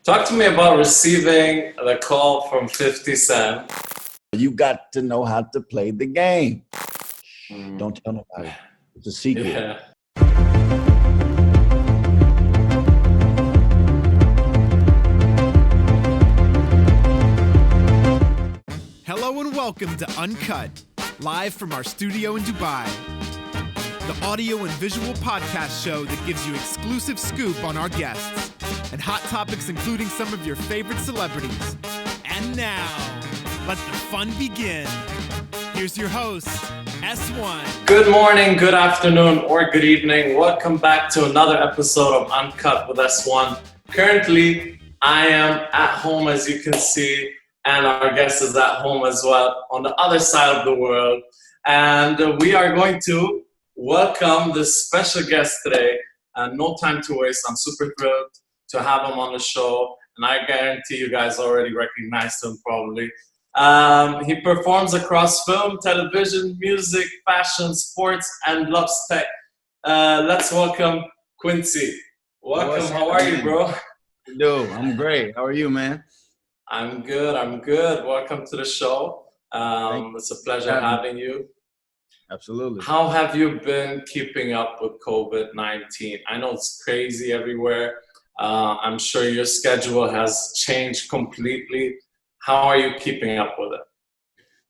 Talk to me about receiving the call from 50 Cent. You got to know how to play the game. Mm, Don't tell nobody. It's a secret. yeah. Hello and welcome to Uncut, live from our studio in Dubai. The audio and visual podcast show that gives you exclusive scoop on our guests and hot topics including some of your favorite celebrities. And now, let the fun begin. Here's your host, S1. Good morning, good afternoon, or good evening. Welcome back to another episode of Uncut with S1. Currently, I am at home, as you can see, and our guest is at home as well on the other side of the world. And we are going to welcome this special guest today. No time to waste. I'm super thrilled to have him on the show. And I guarantee you guys already recognized him probably. He performs across film, television, music, fashion, sports, and loves tech. Let's welcome Quincy. Welcome. How are you, bro? Dude, I'm great. How are you, man? I'm good. Welcome to the show. It's a pleasure having you. Absolutely. How have you been keeping up with COVID-19? I know it's crazy everywhere. I'm sure your schedule has changed completely. How are you keeping up with it?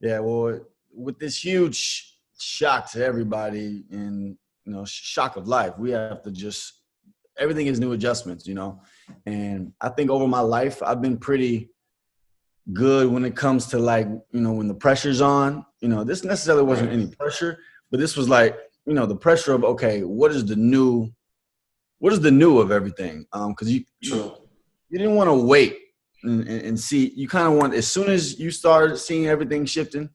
Yeah, well, with this huge shock to everybody and, shock of life, we have to everything is new adjustments, And I think over my life, I've been pretty good when it comes to when the pressure's on. This necessarily wasn't any pressure, but this was the pressure of, okay, what is the new of everything? Because you didn't want to wait and see. You kind of want, as soon as you started seeing everything shifting,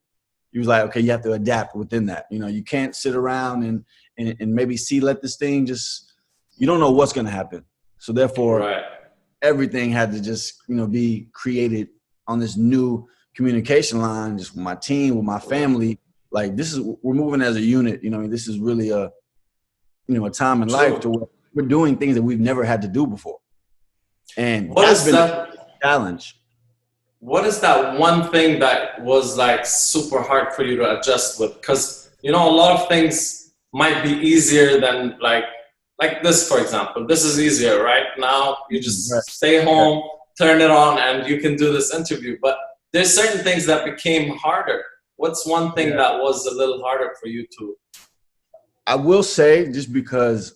you was like, okay, you have to adapt within that. You can't sit around and maybe let this thing you don't know what's going to happen. So therefore, everything had to be created on this new communication line, just with my team, with my family. We're moving as a unit. This is really a time in life to where we're doing things that we've never had to do before. And that's been a challenge. What is that one thing that was super hard for you to adjust with? Because, a lot of things might be easier than like this, for example. This is easier, right? Now you just stay home, turn it on, and you can do this interview. But there's certain things that became harder. What's one thing that was a little harder for you to? I will say, just because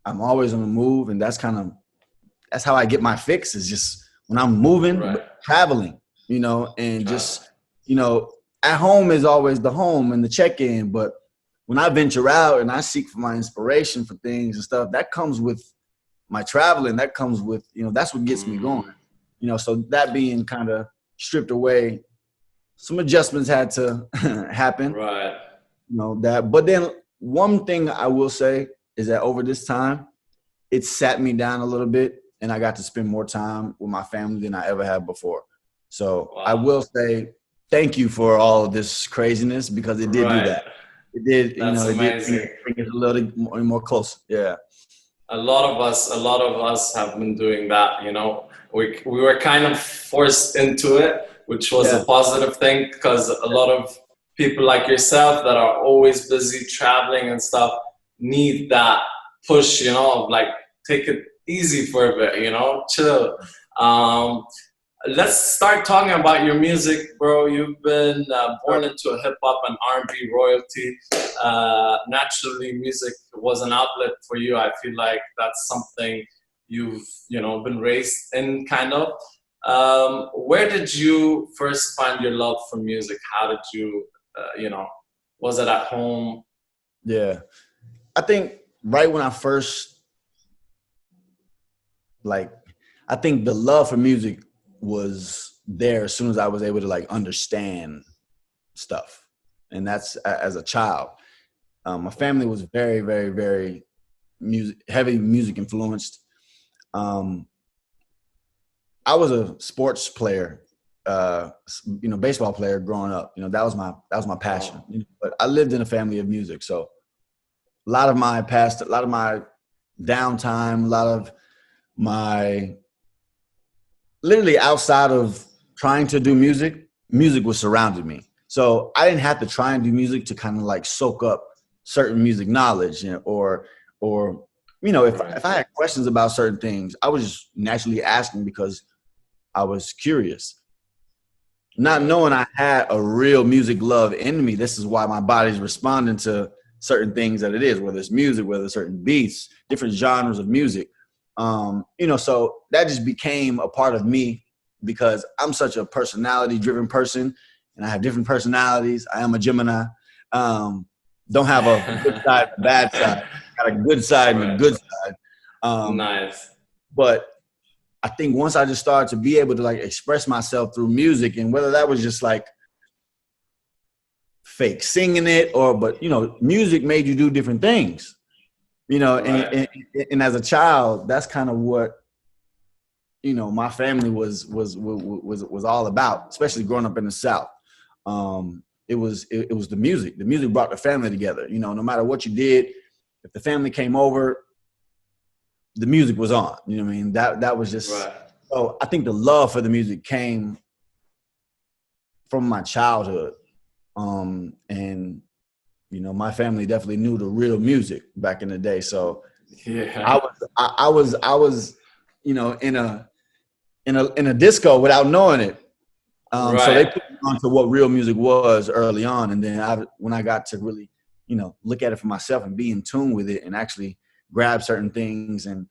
I'm always on the move, and that's how I get my fix, is just when I'm moving, traveling, and at home is always the home and the check-in. But when I venture out and I seek for my inspiration for things and stuff, that comes with my traveling. That comes with, that's what gets me going. So that being kind of stripped away, some adjustments had to happen. Right. But then one thing I will say is that over this time, it sat me down a little bit, and I got to spend more time with my family than I ever have before. So I will say thank you for all of this craziness, because it did do that. It did, That's amazing. It did bring us a little more close. Yeah. A lot of us have been doing that. We were kind of forced into it, which was a positive thing, because a lot of people like yourself that are always busy traveling and stuff need that push, of take it easy for a bit, chill. Let's start talking about your music, bro. You've been born into a hip-hop and R&B royalty. Naturally, music was an outlet for you. I feel like that's something you've, been raised in, kind of. Where did you first find your love for music? How did you, was it at home? Yeah. I think right when I first, I think the love for music was there as soon as I was able to understand stuff. And that's as a child. My family was very, very, very heavy music influenced. I was a sports player, baseball player growing up. That was my passion. But I lived in a family of music, so a lot of my downtime, a lot of my literally outside of trying to do music, music was surrounding me. So I didn't have to try and do music to kind of like soak up certain music knowledge, you know, or you know, if I had questions about certain things, I was just naturally asking because I was curious. Not knowing I had a real music love in me, this is why my body's responding to certain things that it is, whether it's music, whether it's certain beats, different genres of music. You know, so that just became a part of me because I'm such a personality-driven person, and I have different personalities. I am a Gemini. Don't have a good side, a bad side. Got a good side and a good side. Nice. But I think once I just started to be able to like express myself through music, and whether that was just like fake singing it but you know, music made you do different things, you know, and as a child, that's kind of what, you know, my family was all about, especially growing up in the South. It was the music. The music brought the family together. You know, no matter what you did, if the family came over, the music was on. You know what I mean? That was just. Right. So I think the love for the music came from my childhood, and you know, my family definitely knew the real music back in the day. So yeah, I was, you know, in a disco without knowing it. Right. So they put me on to what real music was early on. And then when I got to really, you know, look at it for myself and be in tune with it and actually grab certain things and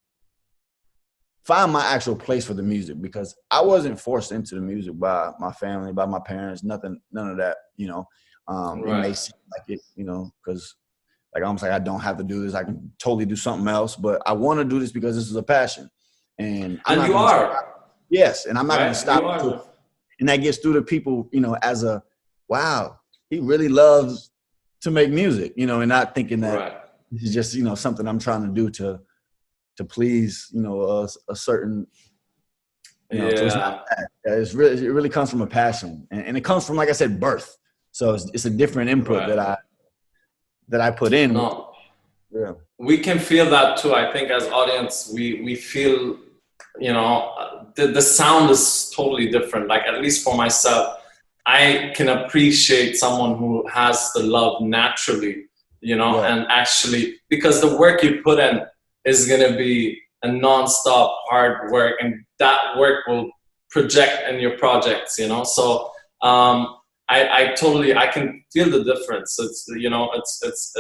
find my actual place for the music, because I wasn't forced into the music by my family, by my parents, none of that, you know. Right. It may seem like it, you know, because like almost like I don't have to do this. I can totally do something else, but I want to do this because this is a passion. And you are. Yes. And I'm not going to stop. And that gets through to people, you know, as a, wow, he really loves to make music, you know, and not thinking that this is just, you know, something I'm trying to do to please, you know, a certain, you know, so it's not that. It really comes from a passion, and it comes from, like I said, birth. So it's a different input that I put in. No. Yeah. We can feel that too. I think as audience, we feel, you know, the sound is totally different. Like, at least for myself, I can appreciate someone who has the love naturally, you know, and actually, because the work you put in is going to be a non-stop hard work, and that work will project in your projects, you know. So I can feel the difference. It's, you know, it's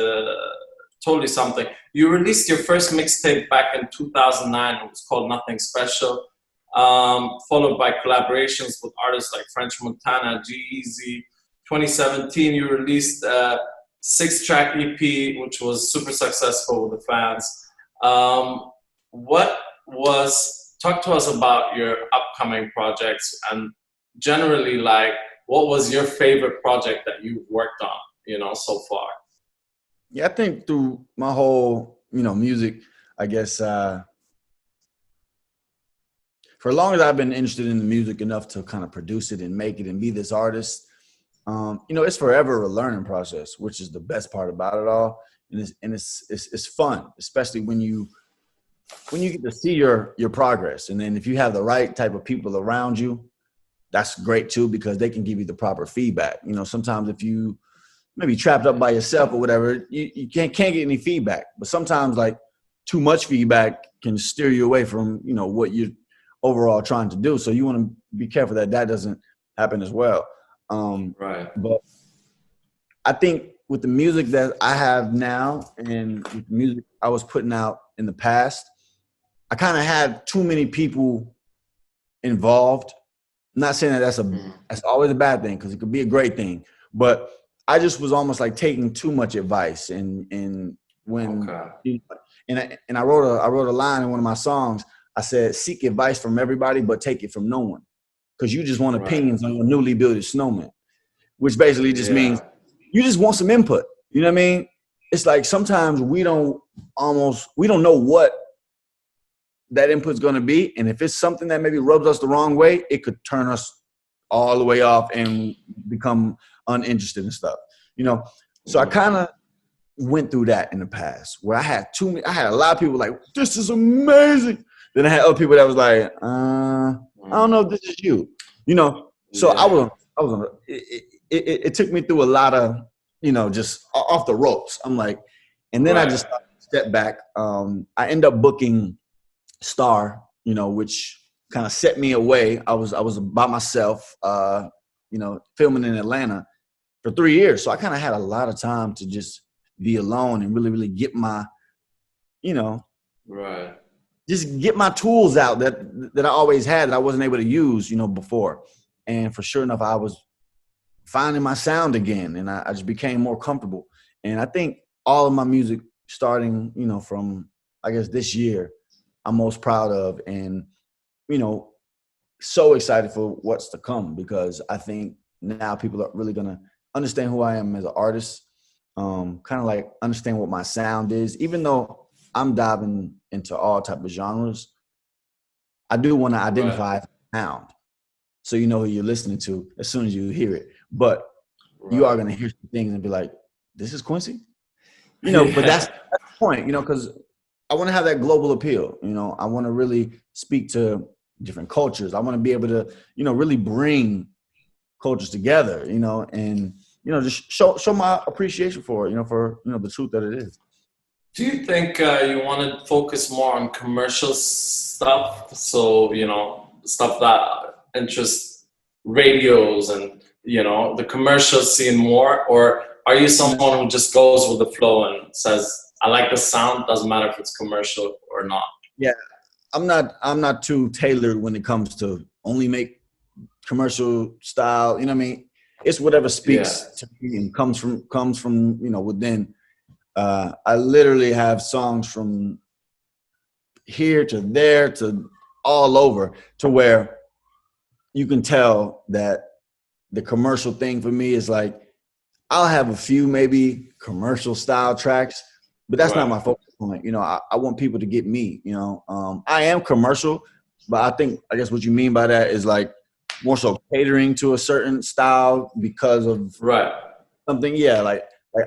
totally something. You released your first mixtape back in 2009. It was called Nothing Special, followed by collaborations with artists like French Montana, G-Eazy. 2017, you released a 6-track EP, which was super successful with the fans. Talk to us about your upcoming projects, and generally, like, what was your favorite project that you've worked on, you know, so far? Yeah, I think through my whole, you know, music, I guess, for as long as I've been interested in the music enough to kind of produce it and make it and be this artist, you know, it's forever a learning process, which is the best part about it all. And it's fun, especially when you get to see your progress. And then if you have the right type of people around you, that's great too, because they can give you the proper feedback. You know, sometimes if you maybe trapped up by yourself or whatever, you can't get any feedback. But sometimes, like, too much feedback can steer you away from, you know, what you're overall trying to do. So you want to be careful that doesn't happen as well. But I think with the music that I have now and with the music I was putting out in the past, I kind of had too many people involved. I'm not saying that that's always a bad thing, because it could be a great thing, but I just was almost like taking too much advice. And when I wrote a line in one of my songs. I said, seek advice from everybody, but take it from no one, because you just want opinions on your newly built snowman, which basically just means you just want some input. You know what I mean? It's like sometimes we don't know what that input's going to be. And if it's something that maybe rubs us the wrong way, it could turn us all the way off and become uninterested in stuff, you know? So I kind of went through that in the past, where I had a lot of people like, this is amazing. Then I had other people that was like, I don't know if this is you. You know, so I was on. It took me through a lot of, you know, just off the ropes. I'm like, and then I just stepped back. I end up booking Star, you know, which kind of set me away. I was by myself, you know, filming in Atlanta for 3 years. So I kind of had a lot of time to just be alone and really, really get my, you know, just get my tools out that I always had that I wasn't able to use, you know, before. And for sure enough, I was finding my sound again, and I just became more comfortable. And I think all of my music starting, you know, from, I guess, this year, I'm most proud of, and, you know, so excited for what's to come, because I think now people are really going to understand who I am as an artist, kind of like understand what my sound is. Even though I'm diving into all type of genres, I do want to identify sound, so you know who you're listening to as soon as you hear it. But you are going to hear some things and be like, this is Quincy? You know, but that's the point, you know, because I want to have that global appeal. You know, I want to really speak to different cultures. I want to be able to, you know, really bring cultures together, you know, and, you know, just show my appreciation for it, you know, for, you know, the truth that it is. Do you think you want to focus more on commercial stuff? So, you know, stuff that interests radios and, you know, the commercial scene more? Or are you someone who just goes with the flow and says, I like the sound, doesn't matter if it's commercial or not? Yeah, I'm not too tailored when it comes to only make commercial style. You know what I mean? It's whatever speaks to me and comes from, you know, within. I literally have songs from here to there to all over, to where you can tell that the commercial thing for me is like, I'll have a few maybe commercial style tracks, but that's not my focus point. You know, I want people to get me, you know. I am commercial, but I guess what you mean by that is like more so catering to a certain style because of something. Yeah, like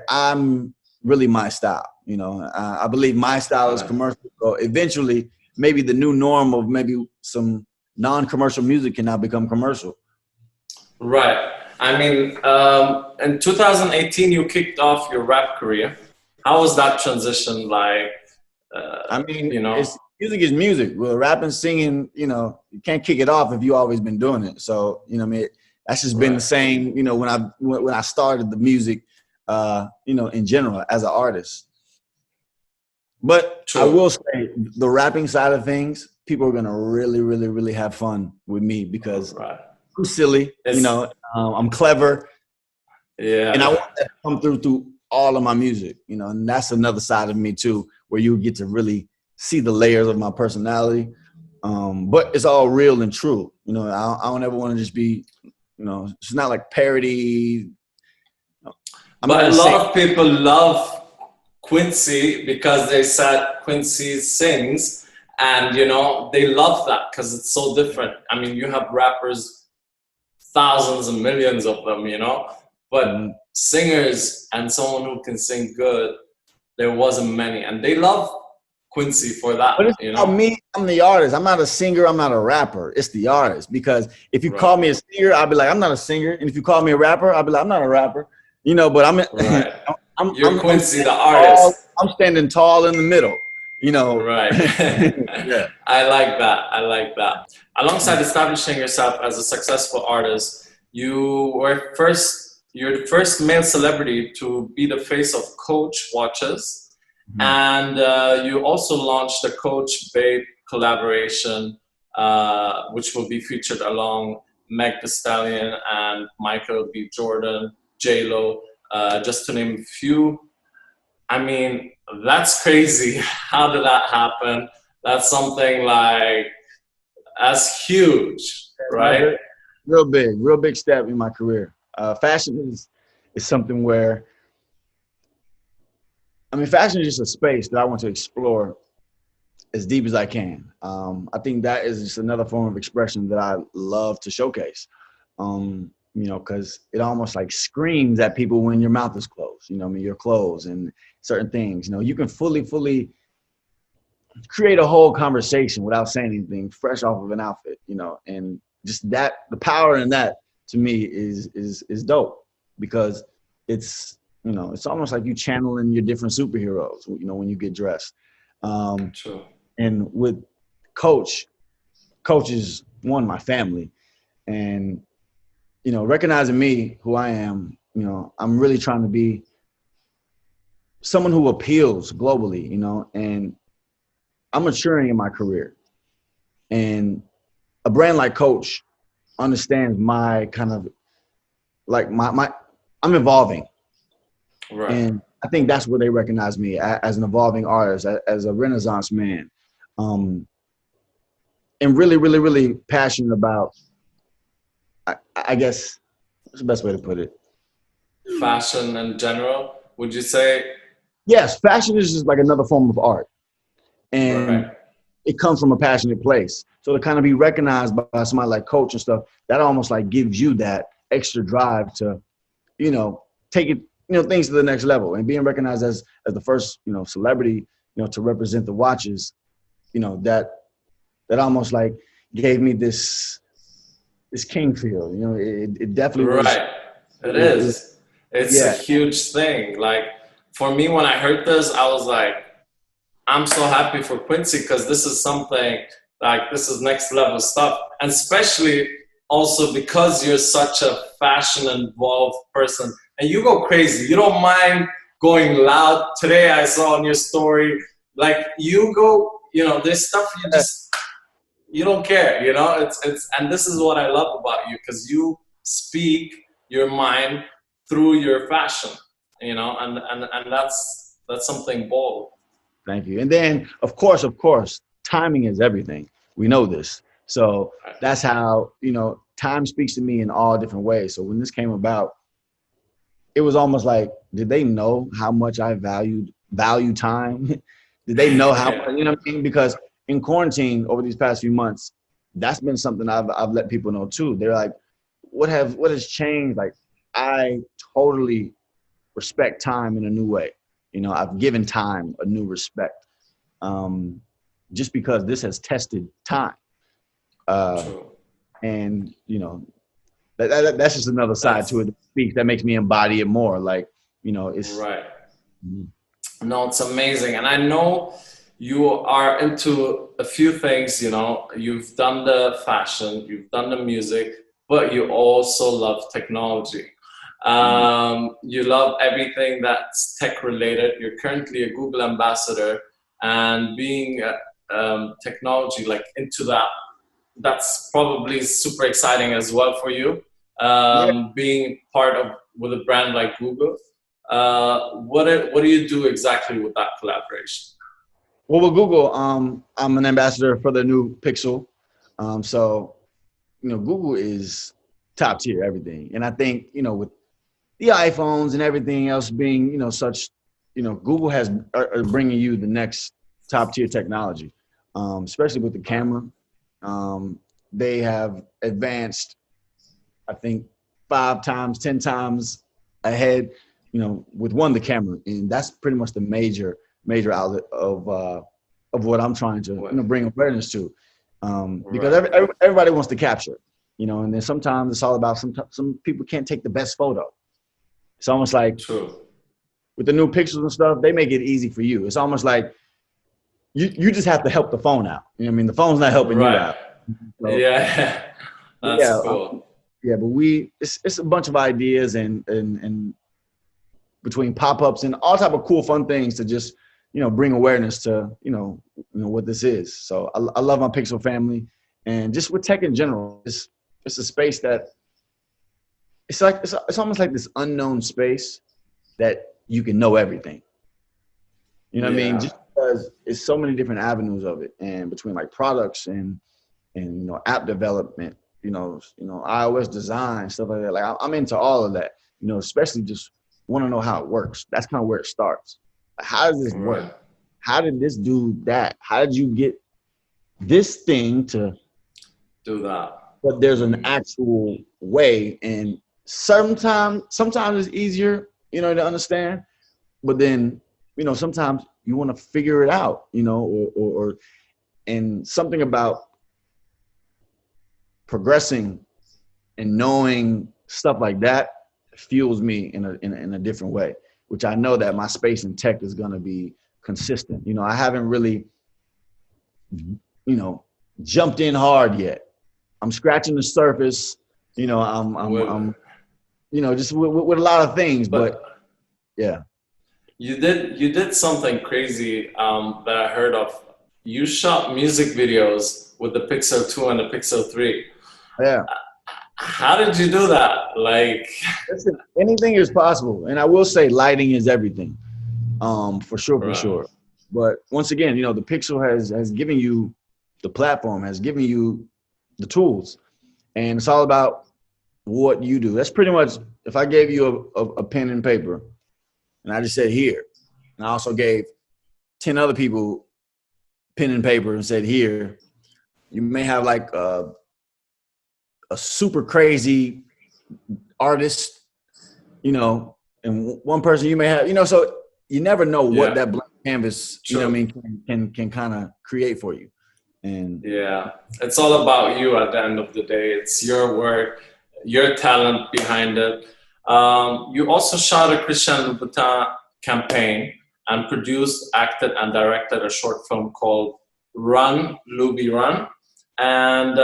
I'm really my style, you know. I believe my style is commercial. So eventually, maybe the new norm of maybe some non-commercial music can now become commercial. Right. I mean, in 2018, you kicked off your rap career. How was that transition like? I mean, you know, music is music. Well, rapping, singing, you know, you can't kick it off if you always been doing it. So, you know, I mean, that's just been the same. You know, when I started the music, you know, in general as an artist. But I will say, the rapping side of things, people are gonna really, really, really have fun with me because I'm silly. You know, I'm clever. Yeah, and I want that to come through all of my music, you know, and that's another side of me too, where you get to really see the layers of my personality. But it's all real and true. You know, I don't ever want to just be, you know, it's not like parody. But a lot of people love Quincy because they said Quincy sings, and, you know, they love that because it's so different. I mean, you have rappers, thousands and millions of them, you know, but singers and someone who can sing good, there wasn't many, and they love Quincy for that. But it's you know, me, I'm the artist. I'm not a singer. I'm not a rapper. It's the artist. Because if you call me a singer, I'll be like, I'm not a singer. And if you call me a rapper, I'll be like, I'm not a rapper. You know, but you're Quincy, the artist. I'm standing tall in the middle. You know, Yeah. I like that. Alongside establishing yourself as a successful artist, you're the first male celebrity to be the face of Coach watches. And you also launched the Coach Babe collaboration, which will be featured along Meg Thee Stallion and Michael B. Jordan, J-Lo, just to name a few. I mean, that's crazy. How did that happen? That's something like, that's huge, right? Real big step in my career. Fashion is something where, I mean, fashion is just a space that I want to explore as deep as I can. I think that is just another form of expression that I love to showcase. You know, because it almost like screams at people when your mouth is closed. You know, I mean, your clothes and certain things. You know, you can fully create a whole conversation without saying anything, fresh off of an outfit, you know, and just that, the power in that to me is dope, because it's, you know, it's almost like you channeling your different superheroes, you know, when you get dressed. True. And with Coach is one, my family, and, you know, recognizing me, who I am, you know, I'm really trying to be someone who appeals globally, you know, and I'm maturing in my career. And a brand like Coach understands my kind of, like my I'm evolving. Right. And I think that's where they recognize me as an evolving artist, as a Renaissance man. And really, really, really passionate about, I guess, what's the best way to put it? Fashion in general, would you say? Yes, fashion is just like another form of art. And Right. it comes from a passionate place. So to kind of be recognized by somebody like Coach and stuff, that almost like gives you that extra drive to, you know, take it, you know, things to the next level. And being recognized as the first, you know, celebrity, you know, to represent the watches, you know, that almost like gave me this king feel. You know, it definitely was. Right. It is. It's a Yeah. huge thing. Like, for me, when I heard this, I was like, I'm so happy for Quincy, because this is something, like, this is next level stuff. And especially also because you're such a fashion involved person and you go crazy. You don't mind going loud. Today I saw on your story, like, you go, you know, there's stuff you don't care, you know, and this is what I love about you, because you speak your mind through your fashion, you know, and that's something bold. Thank you. And then, of course, timing is everything. We know this. So that's how, you know, time speaks to me in all different ways. So when this came about, it was almost like, did they know how much I value time? Did they know how, you know what I mean? Because in quarantine over these past few months, that's been something I've let people know too. They're like, what has changed? Like, I totally respect time in a new way. You know, I've given time a new respect, just because this has tested time. And, you know, that's just another side to it that speaks, that makes me embody it more. Like, you know, it's right. No, it's amazing. And I know you are into a few things, you know, you've done the fashion, you've done the music, but you also love technology. You love everything that's tech related. You're currently a Google ambassador, and being technology, like, into that's probably super exciting as well for you. Being part of with a brand like Google. What do you do exactly with that collaboration? Well, with Google, I'm an ambassador for the new Pixel. So, you know, Google is top tier everything. And I think, you know, with the iPhones and everything else being, you know, such, you know, Google are bringing you the next top tier technology, especially with the camera. They have advanced, I think, 5 times, 10 times ahead, you know, with the camera. And that's pretty much the major outlet of what I'm trying to, you know, bring awareness to. Because everybody wants to capture, you know, and then sometimes it's all about, some people can't take the best photo. It's almost like, with the new pixels and stuff, they make it easy for you. It's almost like you just have to help the phone out. You know what I mean? The phone's not helping you out. So, yeah, that's cool. Yeah, but it's a bunch of ideas and between pop-ups and all type of cool, fun things to just, you know, bring awareness to, you know what this is. So I love my Pixel family, and just with tech in general, it's a space that it's like, it's almost like this unknown space that you can know everything. You know what I mean? Just because it's so many different avenues of it, and between like products and you know, app development, you know, iOS design, stuff like that. Like, I'm into all of that, you know, especially just want to know how it works. That's kind of where it starts. Like, how does this work? How did this do that? How did you get this thing to do that? But there's an actual way, and sometimes it's easier, you know, to understand. But then, you know, sometimes want to figure it out, you know, and something about progressing and knowing stuff like that fuels me in a different way, which I know that my space in tech is going to be consistent. You know, I haven't really, you know, jumped in hard yet. I'm scratching the surface. You know, I'm you know, just with a lot of things, but yeah. You did something crazy that I heard of. You shot music videos with the Pixel 2 and the Pixel 3. Yeah. How did you do that? Like, listen, anything is possible, and I will say lighting is everything, for sure. But once again, you know, the Pixel has given you the platform, has given you the tools, and it's all about what you do. That's pretty much, if I gave you a pen and paper, and I just said here, and I also gave 10 other people pen and paper and said here, you may have like a super crazy artist, you know, and one person you may have, you know, so you never know what that blank canvas, you know what I mean, can kind of create for you. And yeah, it's all about you at the end of the day. It's your work, your talent behind it. You also shot a Christian Louboutin campaign and produced, acted, and directed a short film called Run, Loubi Run. And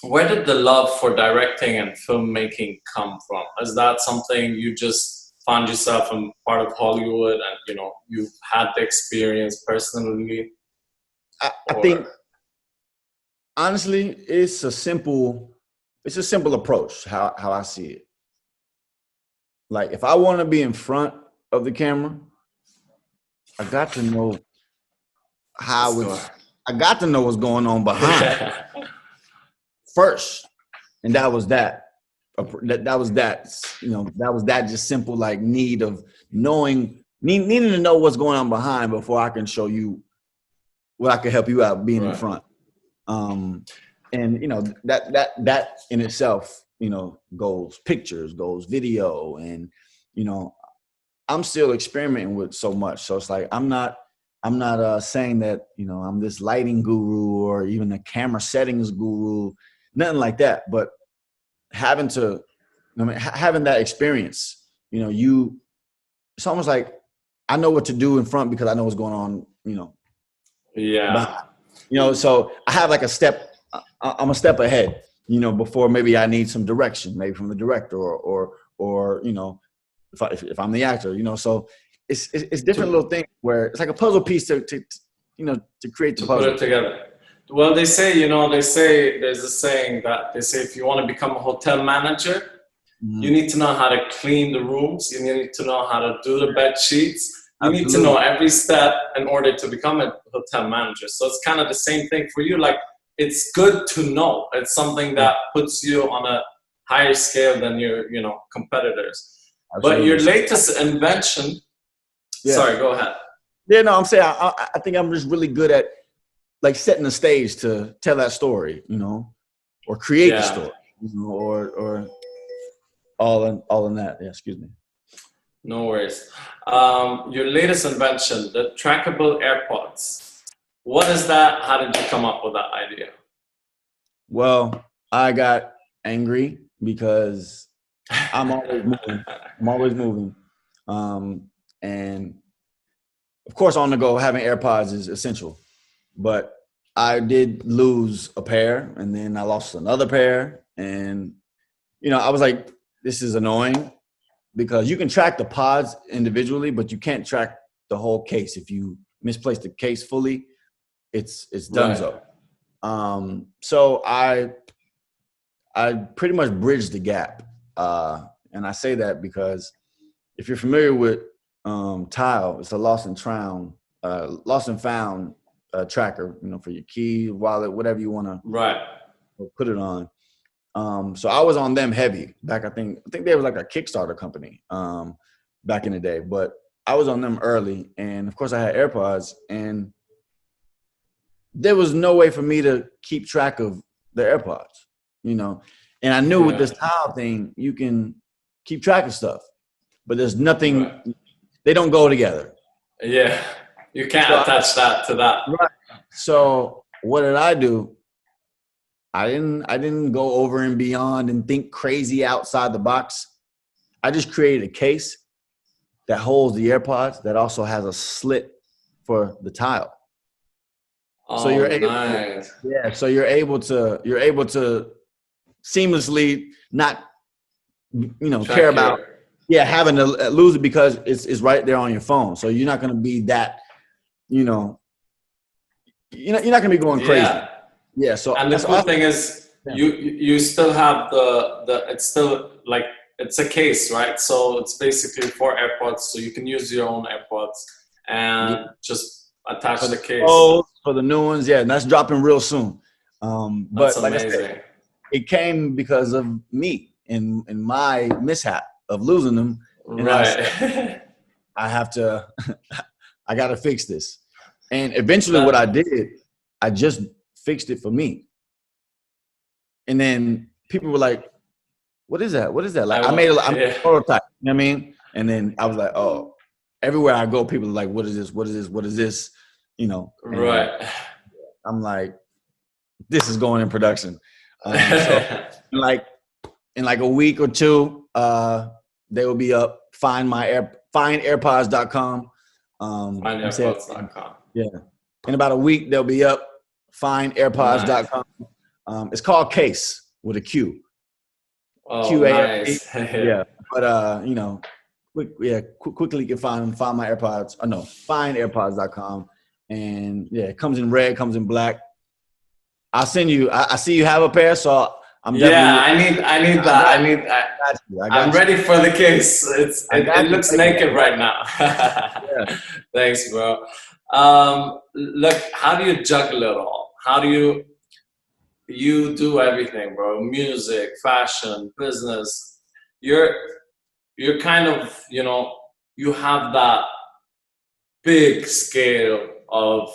where did the love for directing and filmmaking come from? Is that something you just found yourself in part of Hollywood and, you know, you've had the experience personally? I think, honestly, it's a simple approach, how I see it. Like, if I want to be in front of the camera, I got to know I got to know what's going on behind first. And that was that, you know, that was that just simple, like, need of needing to know what's going on behind before I can show you what I can help you out being in front. And, you know, that in itself, you know, goes pictures, goes video. And, you know, I'm still experimenting with so much. So it's like, I'm not saying that, you know, I'm this lighting guru or even a camera settings guru, nothing like that. But having that experience, you know, it's almost like I know what to do in front because I know what's going on, you know. Yeah. You know, so I have like I'm a step ahead, you know, before maybe I need some direction, maybe from the director or you know, if I'm the actor, you know. So it's different little things where it's like a puzzle piece to you know, to create the puzzle. Put it together. Well, they say there's a saying that they say if you want to become a hotel manager, you need to know how to clean the rooms. You need to know how to do the bed sheets. You need to know every step in order to become a hotel manager. So it's kind of the same thing for you. Like, it's good to know. It's something that puts you on a higher scale than your, you know, competitors. Absolutely. But your latest invention. Yeah. Sorry, go ahead. Yeah, no, I'm saying I think I'm just really good at, like, setting the stage to tell that story, you know, or create the story, you know, or all in that. Yeah, excuse me. No worries. Your latest invention, the Trackable Airpods. What is that? How did you come up with that idea? Well, I got angry because I'm always moving. And of course, on the go, having AirPods is essential. But I did lose a pair, and then I lost another pair. And, you know, I was like, this is annoying. Because you can track the pods individually, but you can't track the whole case. If you misplace the case fully, it's donezo. So I pretty much bridged the gap. And I say that because if you're familiar with Tile, it's a lost and found tracker, you know, for your key, wallet, whatever you want to put it on. So I was on them heavy back. I think they were like a Kickstarter company back in the day, but I was on them early. And of course I had AirPods, and there was no way for me to keep track of the AirPods, you know? And I knew with this Tile thing, you can keep track of stuff, but there's nothing, they don't go together. Yeah, you can't So attach that to that. right. So what did I do? I didn't go over and beyond and think crazy outside the box. I just created a case that holds the AirPods that also has a slit for the tile. So Oh, nice. so you're able to seamlessly not care about having to lose it because it's right there on your phone. So you're not going to be that, you're not going to be going crazy. Yeah. So and the cool thing is you still have the it's still like it's a case, right? So it's basically 4 AirPods, so you can use your own AirPods and just attach the case. For the new ones, and that's dropping real soon. But that's like amazing. I said, it came because of me and my mishap of losing them. And right. I have to, I got to fix this. And eventually what I did, I just fixed it for me. And then people were like, what is that? What is that? Like I made a prototype, you know what I mean? And then I was like, oh, everywhere I go, people are like, what is this? What is this? What is this? Right. I'm like, this is going in production. So in like a week or two, they will be up. FindAirPods.com. FindAirPods.com. Yeah. In about a week, they'll be up. FindAirPods.com. It's called Case with a Q. Oh, QASE. nice. Yeah. But quickly you can find my AirPods. FindAirPods.com. And yeah, it comes in red, comes in black. I'll send you. I see you have a pair, so I'm definitely. I need that. I'm ready for the case. It looks naked right now. Yeah. Thanks, bro. Look, how do you juggle it all? How do you do everything, bro? Music, fashion, business. You're kind of, you have that big scale of,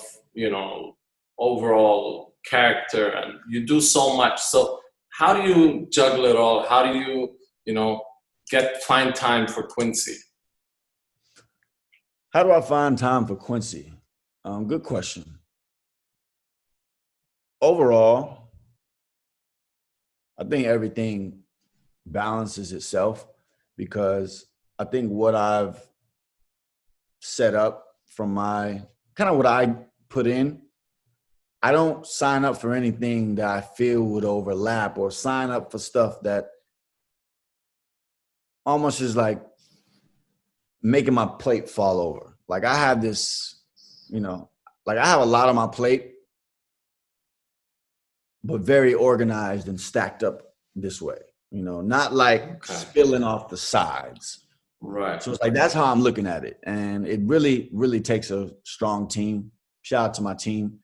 overall character, and you do so much. So how do you juggle it all? How do you, find time for Quincy? How do I find time for Quincy? Good question. Overall, I think everything balances itself, because I think what I've set up from my kind of what I put in, I don't sign up for anything that I feel would overlap, or sign up for stuff that almost is like making my plate fall over. Like I have this, like I have a lot on my plate, but very organized and stacked up this way, not like spilling off the sides. Right. So it's like, that's how I'm looking at it. And it really, really takes a strong team. Shout out to my team.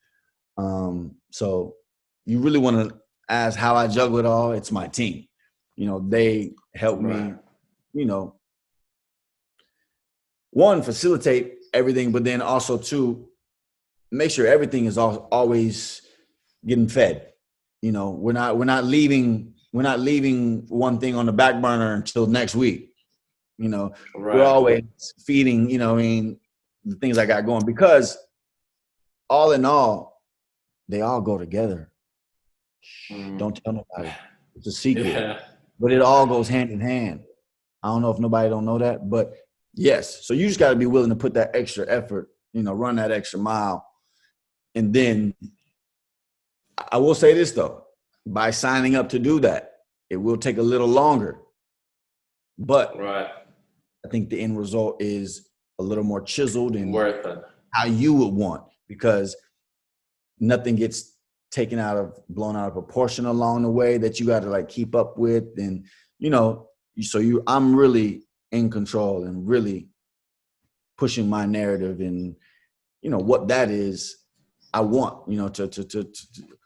So you really want to ask how I juggle it all. It's my team. They help me, one, facilitate everything, but then also two, make sure everything is always getting fed. We're not leaving one thing on the back burner until next week. We're always feeding, the things I got going, because all in all, they all go together. Don't tell nobody. It's a secret, but it all goes hand in hand. I don't know if nobody don't know that, but yes. So you just got to be willing to put that extra effort, run that extra mile. And then I will say this though, by signing up to do that, it will take a little longer, but I think the end result is a little more chiseled and worth it, how you would want, because nothing gets blown out of proportion along the way that you got to like keep up with. And, I'm really in control and really pushing my narrative, and, what that is, I want, to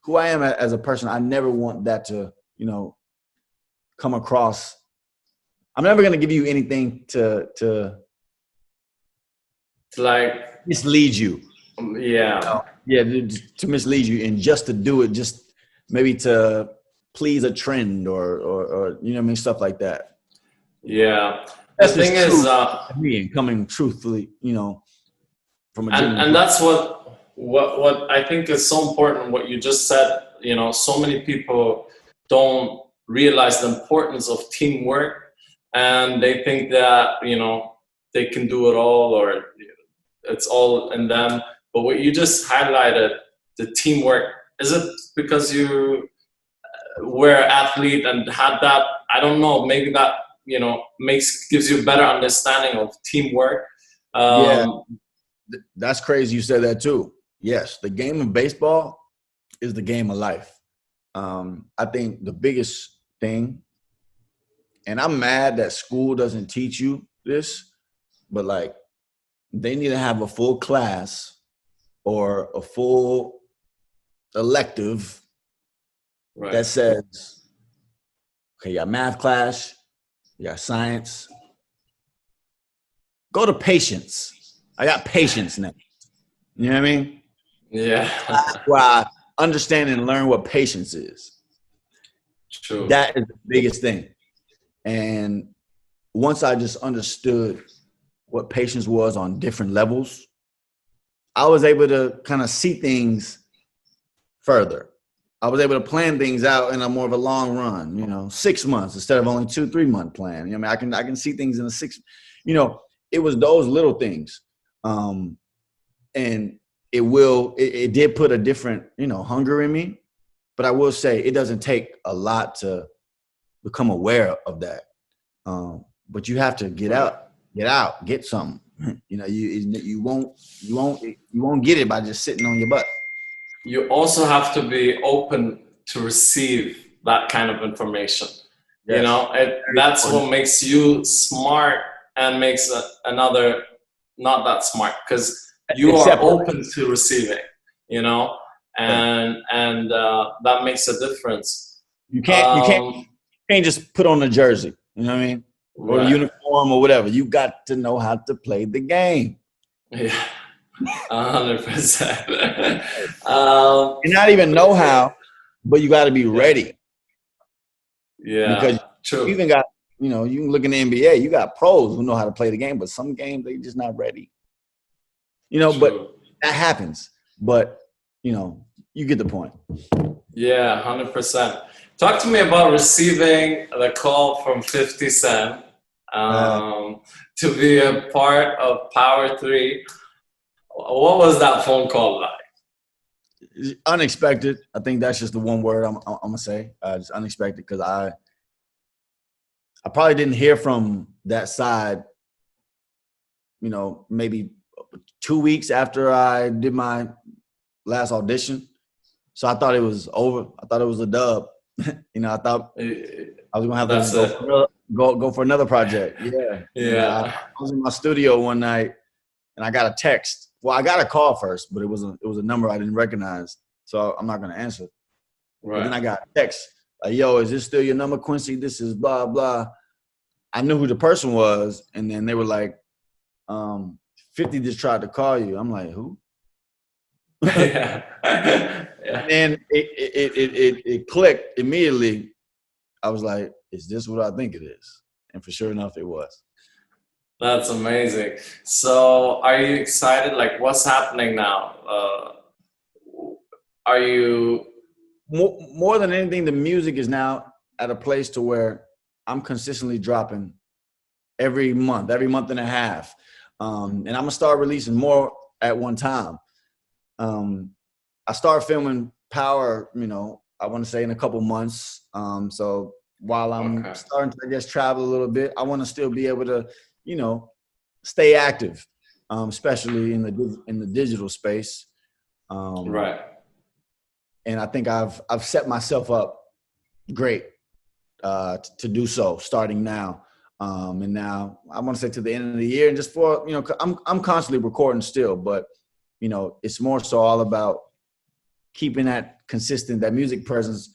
who I am as a person. I never want that to, come across. I'm never going to give you anything to like mislead you. Yeah. To mislead you, and just to do it, just maybe to please a trend or stuff like that. Yeah. That's the thing is, me, and coming truthfully, from a and that's what I think is so important. What you just said, you know, so many people don't realize the importance of teamwork, and they think that, you know, they can do it all or it's all in them. But what you just highlighted, the teamwork, is it because you were an athlete and had that, I don't know, maybe that, you know, gives you a better understanding of teamwork? Yeah, that's crazy you said that too. Yes, the game of baseball is the game of life. I think the biggest thing, and I'm mad that school doesn't teach you this, but like they need to have a full class or a full elective that says, okay, you got math class, you got science, go to patience. I got patience now. You know what I mean? Yeah. That's why I understand and learn what patience is. True. That is the biggest thing. And once I just understood what patience was on different levels, I was able to kind of see things further. I was able to plan things out in a more of a long run, you know, 6 months instead of only 2-3 month plan. You know, I mean, I can see things in a 6, you know, it was those little things. And it did put a different, you know, hunger in me. But I will say it doesn't take a lot to become aware of that. But you have to get out, get something. You know, you won't get it by just sitting on your butt. You also have to be open to receive that kind of information. Yes. You know, that's what makes you smart and makes another not that smart, because you are open to receiving, you know, and that makes a difference. You can't just put on a jersey, you know what I mean? Or a uniform or whatever. You got to know how to play the game. Yeah, 100%. You not even know how, but you got to be ready. Yeah, because true. You even got, you know, you can look in the NBA. You got pros who know how to play the game, but some games they just not ready. You know, but that happens. But you know, you get the point. Yeah, 100%. Talk to me about receiving the call from 50 Cent to be a part of Power 3. What was that phone call like? Unexpected. I think that's just the one word I'm gonna say. Just unexpected, because I probably didn't hear from that side, you know, maybe 2 weeks after I did my last audition. So I thought it was over. I thought it was a dub. You know, I thought I was gonna have to go for another project. Yeah. Yeah. You know, I was in my studio one night and I got a text. Well, I got a call first, but it was a number I didn't recognize. So I'm not gonna answer. Right. But then I got a text like, "Yo, is this still your number, Quincy? This is blah blah." I knew who the person was, and then they were like, 50 just tried to call you. I'm like, who? Yeah. And it clicked immediately. I was like, is this what I think it is? And for sure enough, it was. That's amazing. So are you excited? Like, what's happening now? Are you... More than anything, the music is now at a place to where I'm consistently dropping every month and a half. And I'm gonna start releasing more at one time. I start filming Power, you know, I want to say in a couple months. So while I'm starting to, I guess, travel a little bit, I want to still be able to, you know, stay active, especially in the digital space. Right. And I think I've set myself up great to do so starting now. And now I want to say to the end of the year, and just for, you know, I'm constantly recording still, but you know, it's more so all about keeping that consistent, that music presence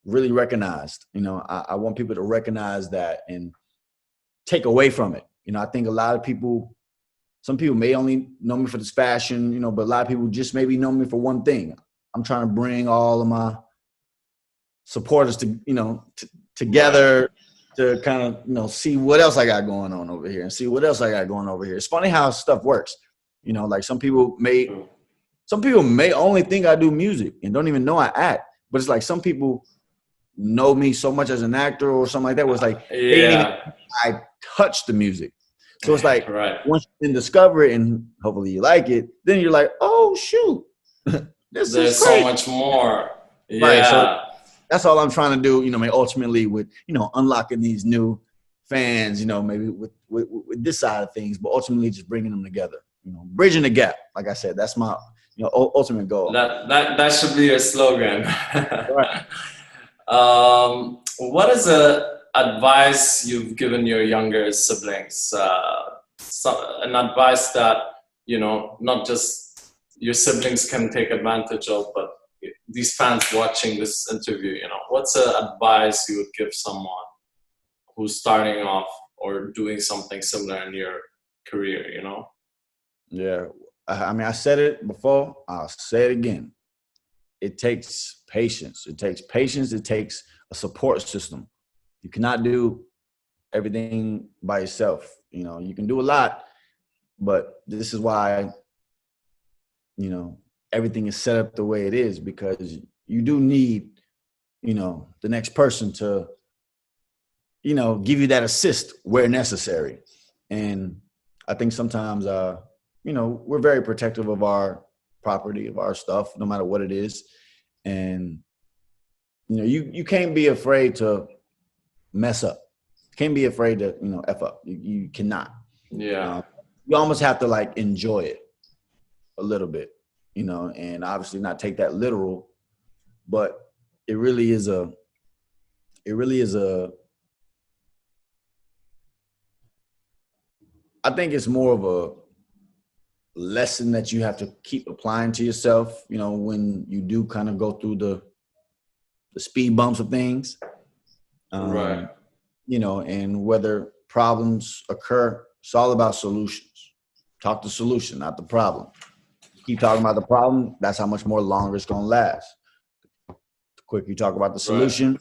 really recognized. You know, I want people to recognize that and take away from it. You know, I think a lot of people, some people may only know me for this fashion, you know, but a lot of people just maybe know me for one thing. I'm trying to bring all of my supporters to, you know, together to kind of, you know, see what else I got going on over here and see what else I got going over here. It's funny how stuff works. You know, like some people may only think I do music and don't even know I act. But it's like some people know me so much as an actor or something like that. Where it's like they didn't even I touch the music. So it's like once you can discover it and hopefully you like it, then you're like, oh shoot, there's so much more. Yeah. Right, so that's all I'm trying to do, you know, ultimately with, you know, unlocking these new fans, you know, maybe with this side of things, but ultimately just bringing them together, you know, bridging the gap. Like I said, that's my, you know, ultimate goal. That should be your slogan. Right. What is a advice you've given your younger siblings? An advice that, you know, not just your siblings can take advantage of, but these fans watching this interview, you know, what's an advice you would give someone who's starting off or doing something similar in your career, you know? Yeah. I mean, I said it before, I'll say it again. It takes patience. It takes patience. It takes a support system. You cannot do everything by yourself. You know, you can do a lot, but this is why, you know, everything is set up the way it is, because you do need, you know, the next person to, you know, give you that assist where necessary. And I think sometimes, you know, we're very protective of our property, of our stuff, no matter what it is. And, you know, you can't be afraid to mess up. You can't be afraid to, you know, F up. You cannot. Yeah. You almost have to like enjoy it a little bit, you know, and obviously not take that literal, but it really is a I think it's more of a lesson that you have to keep applying to yourself, you know, when you do kind of go through the speed bumps of things. Right. You know, and whether problems occur, it's all about solutions. Talk the solution, not the problem. Keep talking about the problem, that's how much more longer it's going to last. The quicker you talk about the solution,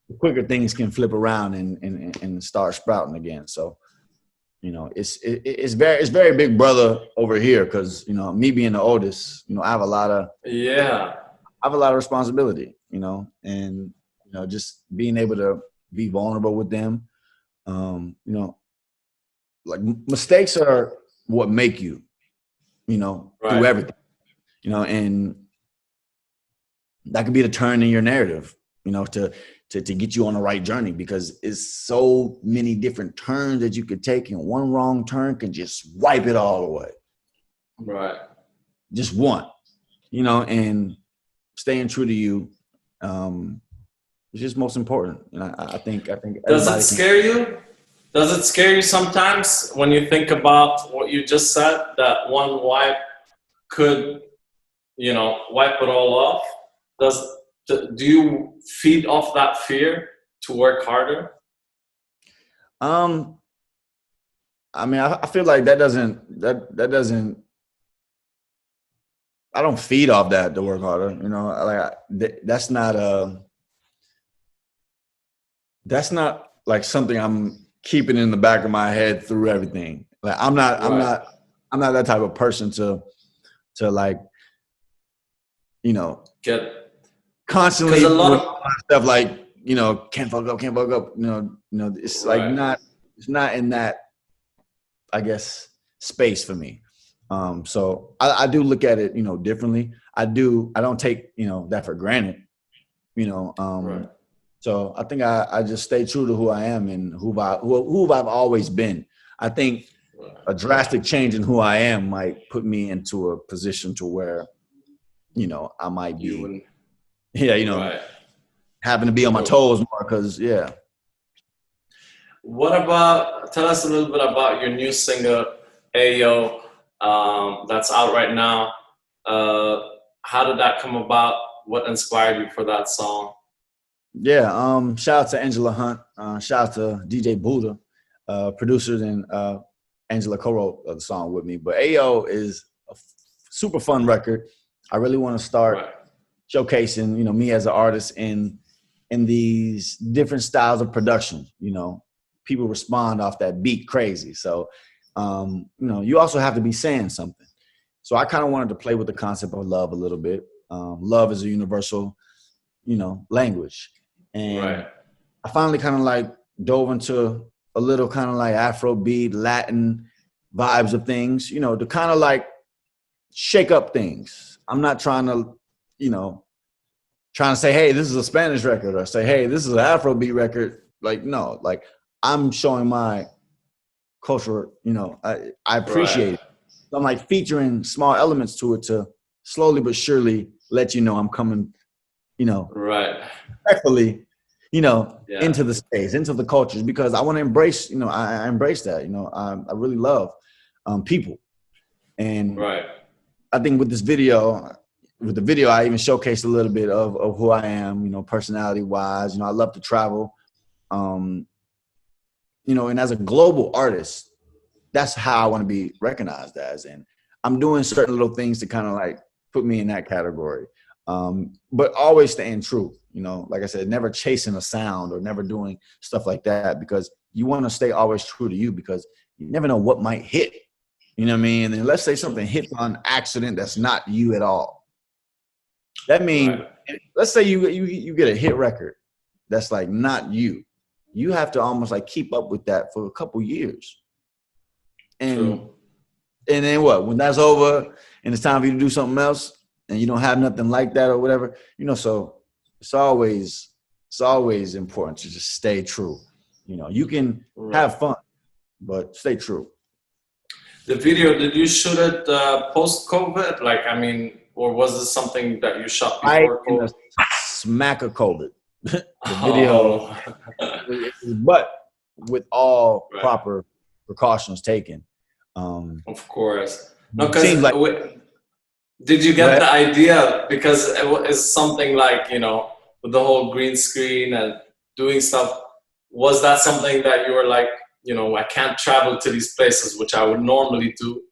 the quicker things can flip around and start sprouting again. So, you know, it's very big brother over here, because, you know, me being the oldest, you know, I have a lot of responsibility, you know, and, you know, just being able to be vulnerable with them. You know, like mistakes are what make you, you know, through everything, you know, and that could be the turn in your narrative, you know, to get you on the right journey, because it's so many different turns that you could take, and one wrong turn can just wipe it all away. Right. Just one, you know, and staying true to you is just most important. And I think Does it scare you? Does it scare you sometimes when you think about what you just said, that one wipe could, you know, wipe it all off? Do you feed off that fear to work harder? I mean, I feel like that doesn't. I don't feed off that to work harder. You know, like that's not like something I'm keeping in the back of my head through everything. Like I'm not that type of person to like, you know, get constantly a lot of stuff like, you know, can't fuck up. You know, it's like it's not in that, I guess, space for me. So I do look at it, you know, differently. I don't take, you know, that for granted, you know. So I think I just stay true to who I am and who I've always been. I think a drastic change in who I am might put me into a position to where, you know, I might be, you know, having to be on my toes more, because, What about, tell us a little bit about your new single, Ayo, that's out right now. How did that come about? What inspired you for that song? Yeah, shout out to Angela Hunt, shout out to DJ Buddha, producers, and Angela co-wrote the song with me. But Ayo is a super fun record. I really want to start showcasing, you know, me as an artist in these different styles of production. You know, people respond off that beat crazy. So you also have to be saying something. So I kind of wanted to play with the concept of love a little bit. Love is a universal, language. And I finally kind of like dove into a little kind of like Afrobeat, Latin vibes of things, to kind of like shake up things. I'm not trying to, say, hey, this is a Spanish record, or say, hey, this is an Afrobeat record. Like, no, like I'm showing my culture, I appreciate it. So I'm like featuring small elements to it to slowly but surely let you know I'm coming, respectfully, into the space, into the cultures, because I want to embrace, I embrace that, I really love people. And I think with the video, I even showcased a little bit of who I am, personality wise. I love to travel. And as a global artist, that's how I want to be recognized as. And I'm doing certain little things to kind of like put me in that category. But always staying true, like I said, never chasing a sound or never doing stuff like that, because you want to stay always true to you, because you never know what might hit, you know what I mean? And let's say something hits on accident that's not you at all. That means, let's say you get a hit record that's like not you. You have to almost like keep up with that for a couple years. And then what? When that's over and it's time for you to do something else and you don't have nothing like that or whatever, so it's always important to just stay true. You can have fun, but stay true. The video, did you shoot it post-COVID? Or was this something that you shot before COVID? Smack of COVID. The video, but with all proper precautions taken. Of course. No, because did you get the idea? Because it's something like, with the whole green screen and doing stuff. Was that something that you were like, I can't travel to these places, which I would normally do?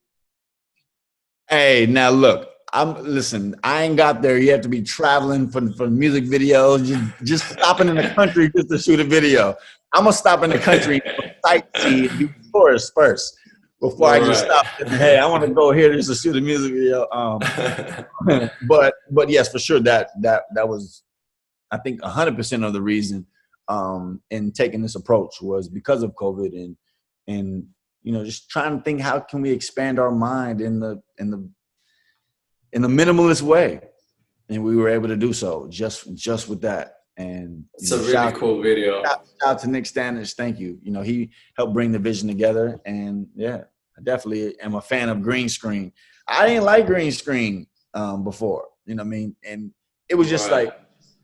Hey, now look, I ain't got there yet to be traveling for music videos, just stopping in the country just to shoot a video. I'm gonna stop in the country, sightsee, and do tourists first before I just stop. Hey, I want to go here just to shoot a music video. But yes, for sure that was, I think, 100% of the reason in taking this approach was because of COVID and just trying to think, how can we expand our mind in the minimalist way, and we were able to do so just with that. And it's a really cool video. Shout out to Nick Standish, thank you. He helped bring the vision together, and I definitely am a fan of green screen. I didn't like green screen before, what I mean, and it was just like,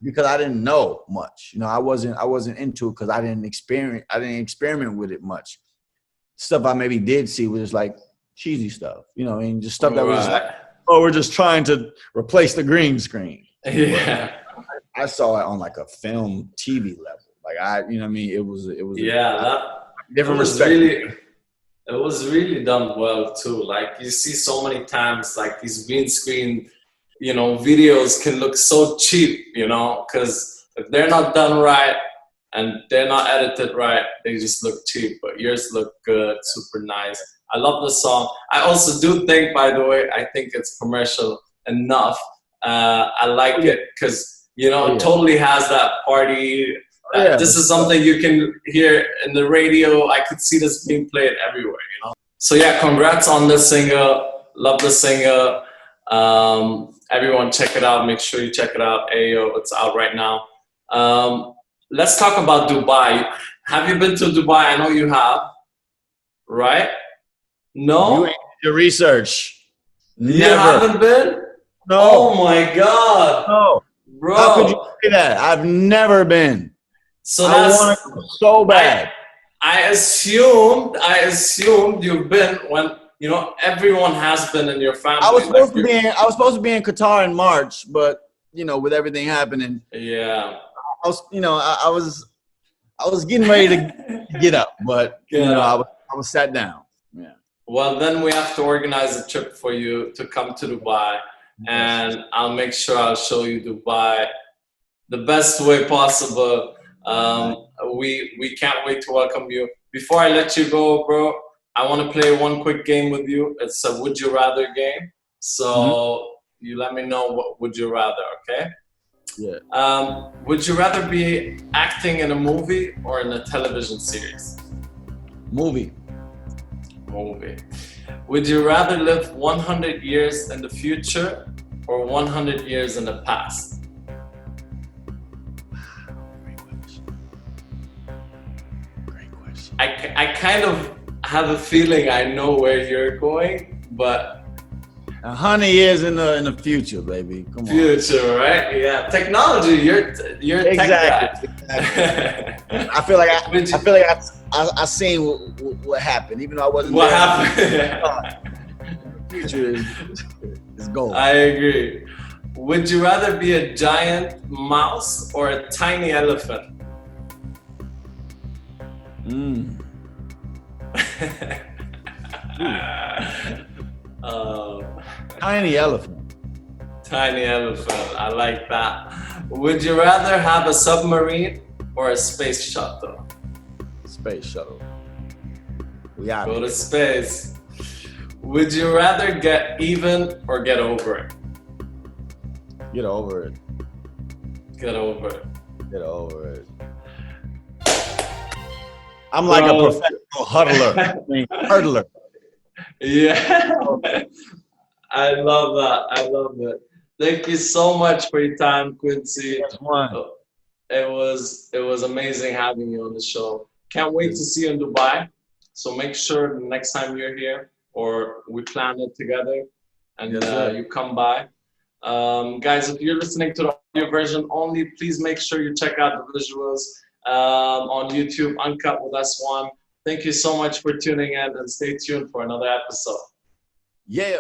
because I didn't know much, I wasn't into it because I didn't experiment with it much. Stuff I maybe did see was like cheesy stuff, and just stuff that was like, oh, we're just trying to replace the green screen. Yeah. I saw it on like a film TV level. Like it was different respect. It was really done well too. Like you see so many times like these green screen, videos can look so cheap, because if they're not done right and they're not edited right, they just look cheap. But yours look good, super nice. I love the song. I also do think, by the way, I think it's commercial enough. I like it because, it totally has that party. This is something you can hear in the radio. I could see this being played everywhere, So yeah, congrats on the single. Love the single. Everyone check it out. Make sure you check it out. Ayo, it's out right now. Let's talk about Dubai. Have you been to Dubai? I know you have, right? No? You ain't your research. Never. You haven't been? No. Oh my God. No. Bro. How could you say that? I've never been. So I want to go so bad. I assumed you've been when, everyone has been in your family. I was supposed to be in Qatar in March, but, with everything happening. Yeah. I was getting ready to get up, but, I was sat down. Yeah. Well, then we have to organize a trip for you to come to Dubai, and I'll make sure I'll show you Dubai the best way possible. We can't wait to welcome you. Before I let you go, bro, I want to play one quick game with you. It's a would you rather game. So you let me know what would you rather, okay? Yeah. Would you rather be acting in a movie or in a television series? Movie. Movie. Would you rather live 100 years in the future or 100 years in the past? Great question. I kind of have a feeling I know where you're going, but 100 years in the future, baby. Come on. future, right? Yeah, technology. You're a tech guy. I feel like I seen what happened, even though I wasn't. What there. happened? The future is gold. I agree. Would you rather be a giant mouse or a tiny elephant? Tiny elephant. Tiny elephant. I like that. Would you rather have a submarine or a space shuttle? Space shuttle. We out Go here. to space. Would you rather get even or get over it? Get over it. Get over it. Get over it. I'm like a professional hurdler. Yeah. I love that. I love it. Thank you so much for your time, Quincy. It was amazing having you on the show. Can't wait to see you in Dubai. So make sure the next time you're here or we plan it together and you come by. Guys, if you're listening to the audio version only, please make sure you check out the visuals on YouTube, Uncut with S1. Thank you so much for tuning in and stay tuned for another episode. Yeah.